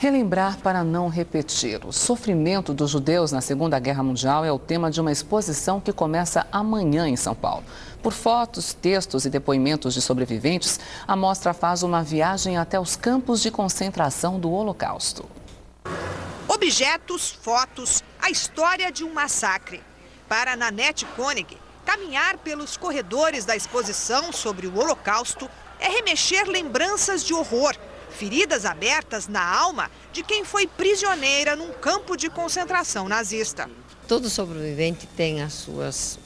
Relembrar para não repetir. O sofrimento dos judeus na Segunda Guerra Mundial é o tema de uma exposição que começa amanhã em São Paulo. Por fotos, textos e depoimentos de sobreviventes, a mostra faz uma viagem até os campos de concentração do Holocausto. Objetos, fotos, a história de um massacre. Para Nanette Koenig, caminhar pelos corredores da exposição sobre o Holocausto é remexer lembranças de horror, feridas abertas na alma de quem foi prisioneira num campo de concentração nazista. Todo sobrevivente tem os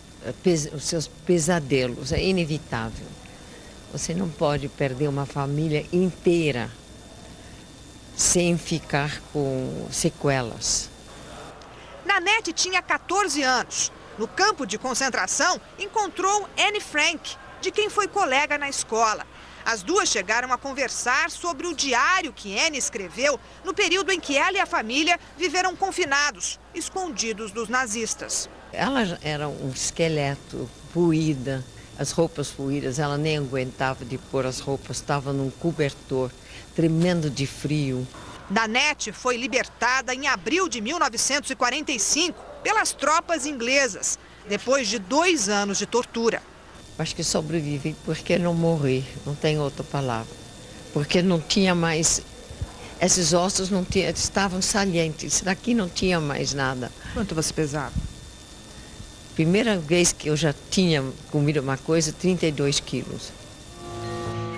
seus pesadelos, é inevitável. Você não pode perder uma família inteira sem ficar com sequelas. Nanette tinha 14 anos. No campo de concentração, encontrou Anne Frank, de quem foi colega na escola. As duas chegaram a conversar sobre o diário que Anne escreveu no período em que ela e a família viveram confinados, escondidos dos nazistas. Ela era um esqueleto, poída, as roupas poídas, ela nem aguentava de pôr as roupas, estava num cobertor, tremendo de frio. Nanette foi libertada em abril de 1945 pelas tropas inglesas, depois de 2 anos de tortura. Acho que sobrevivi porque não morri, não tem outra palavra. Porque não tinha mais, esses ossos não tinha, estavam salientes, daqui não tinha mais nada. Quanto você pesava? Primeira vez que eu já tinha comido uma coisa, 32 quilos.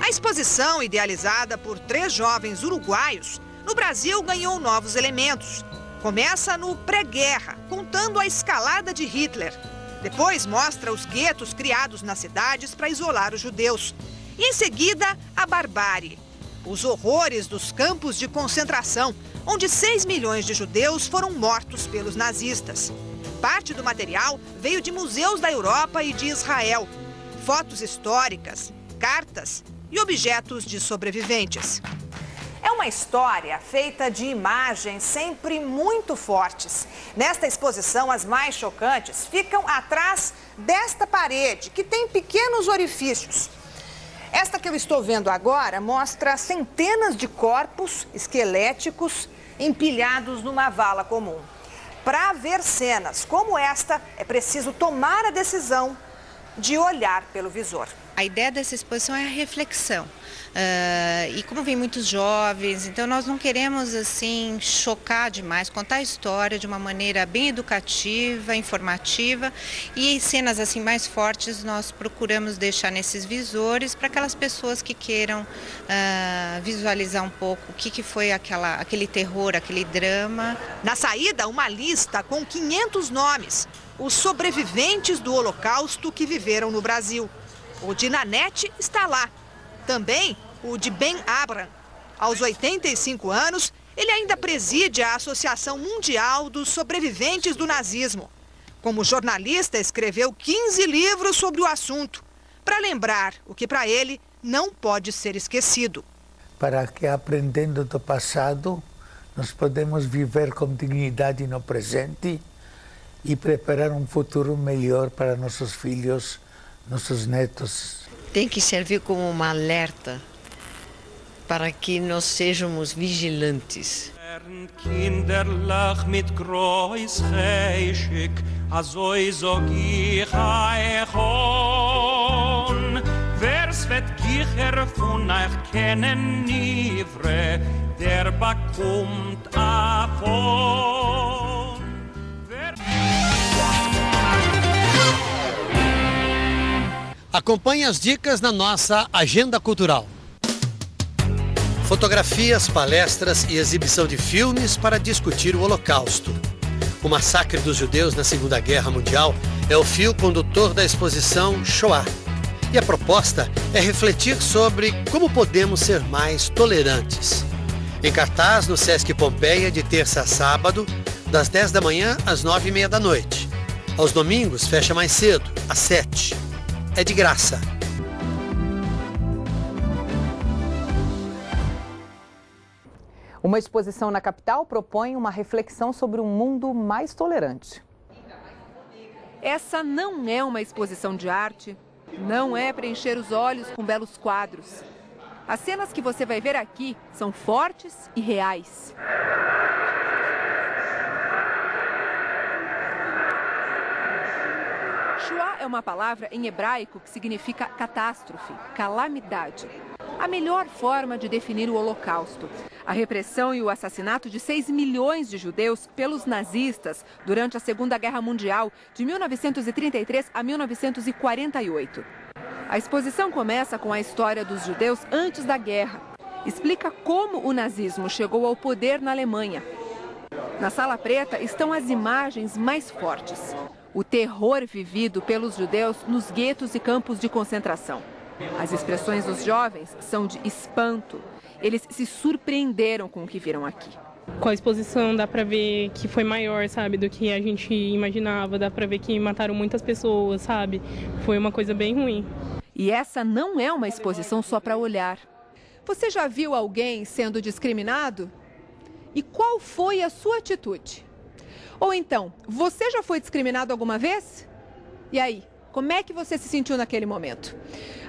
A exposição, idealizada por 3 jovens uruguaios, no Brasil ganhou novos elementos. Começa no pré-guerra, contando a escalada de Hitler. Depois mostra os guetos criados nas cidades para isolar os judeus. E em seguida, a barbárie. Os horrores dos campos de concentração, onde 6 milhões de judeus foram mortos pelos nazistas. Parte do material veio de museus da Europa e de Israel. Fotos históricas, cartas e objetos de sobreviventes. É uma história feita de imagens sempre muito fortes. Nesta exposição, as mais chocantes ficam atrás desta parede, que tem pequenos orifícios. Esta que eu estou vendo agora mostra centenas de corpos esqueléticos empilhados numa vala comum. Para ver cenas como esta, é preciso tomar a decisão de olhar pelo visor. A ideia dessa exposição é a reflexão. E como vem muitos jovens, então nós não queremos assim chocar demais, contar a história de uma maneira bem educativa, informativa, e cenas assim mais fortes nós procuramos deixar nesses visores para aquelas pessoas que queiram visualizar um pouco o que foi aquele terror, aquele drama. Na saída, uma lista com 500 nomes, os sobreviventes do Holocausto que viveram no Brasil. O de Nanette está lá. Também o de Ben Abraham. Aos 85 anos, ele ainda preside a Associação Mundial dos Sobreviventes do Nazismo. Como jornalista, escreveu 15 livros sobre o assunto, para lembrar o que para ele não pode ser esquecido. Para que, aprendendo do passado, nós podemos viver com dignidade no presente e preparar um futuro melhor para nossos filhos, nossos netos. Tem que servir como um alerta para que nós sejamos vigilantes. Acompanhe as dicas na nossa agenda cultural. Fotografias, palestras e exibição de filmes para discutir o Holocausto. O massacre dos judeus na Segunda Guerra Mundial é o fio condutor da exposição Shoah. E a proposta é refletir sobre como podemos ser mais tolerantes. Em cartaz no Sesc Pompeia de terça a sábado, das 10 da manhã às 9h30 da noite. Aos domingos fecha mais cedo, às 7h. É de graça. Uma exposição na capital propõe uma reflexão sobre um mundo mais tolerante. Essa não é uma exposição de arte, não é preencher os olhos com belos quadros. As cenas que você vai ver aqui são fortes e reais. Shoah é uma palavra em hebraico que significa catástrofe, calamidade. A melhor forma de definir o Holocausto. A repressão e o assassinato de 6 milhões de judeus pelos nazistas durante a Segunda Guerra Mundial, de 1933 a 1948. A exposição começa com a história dos judeus antes da guerra. Explica como o nazismo chegou ao poder na Alemanha. Na Sala Preta estão as imagens mais fortes. O terror vivido pelos judeus nos guetos e campos de concentração. As expressões dos jovens são de espanto. Eles se surpreenderam com o que viram aqui. Com a exposição dá para ver que foi maior, sabe, do que a gente imaginava. Dá para ver que mataram muitas pessoas, sabe? Foi uma coisa bem ruim. E essa não é uma exposição só para olhar. Você já viu alguém sendo discriminado? E qual foi a sua atitude? Ou então, você já foi discriminado alguma vez? E aí, como é que você se sentiu naquele momento?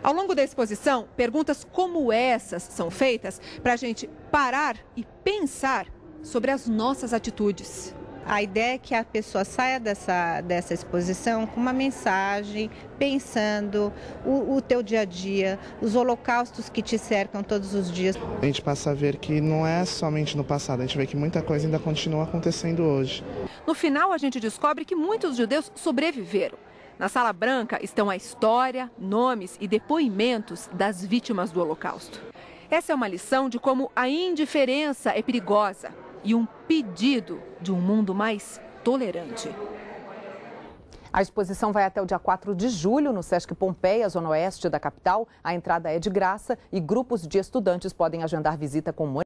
Ao longo da exposição, perguntas como essas são feitas para a gente parar e pensar sobre as nossas atitudes. A ideia é que a pessoa saia dessa exposição com uma mensagem, pensando o teu dia a dia, os holocaustos que te cercam todos os dias. A gente passa a ver que não é somente no passado, a gente vê que muita coisa ainda continua acontecendo hoje. No final, a gente descobre que muitos judeus sobreviveram. Na Sala Branca estão a história, nomes e depoimentos das vítimas do Holocausto. Essa é uma lição de como a indiferença é perigosa e um pedido de um mundo mais tolerante. A exposição vai até o dia 4 de julho no Sesc Pompeia, zona oeste da capital. A entrada é de graça e grupos de estudantes podem agendar visita com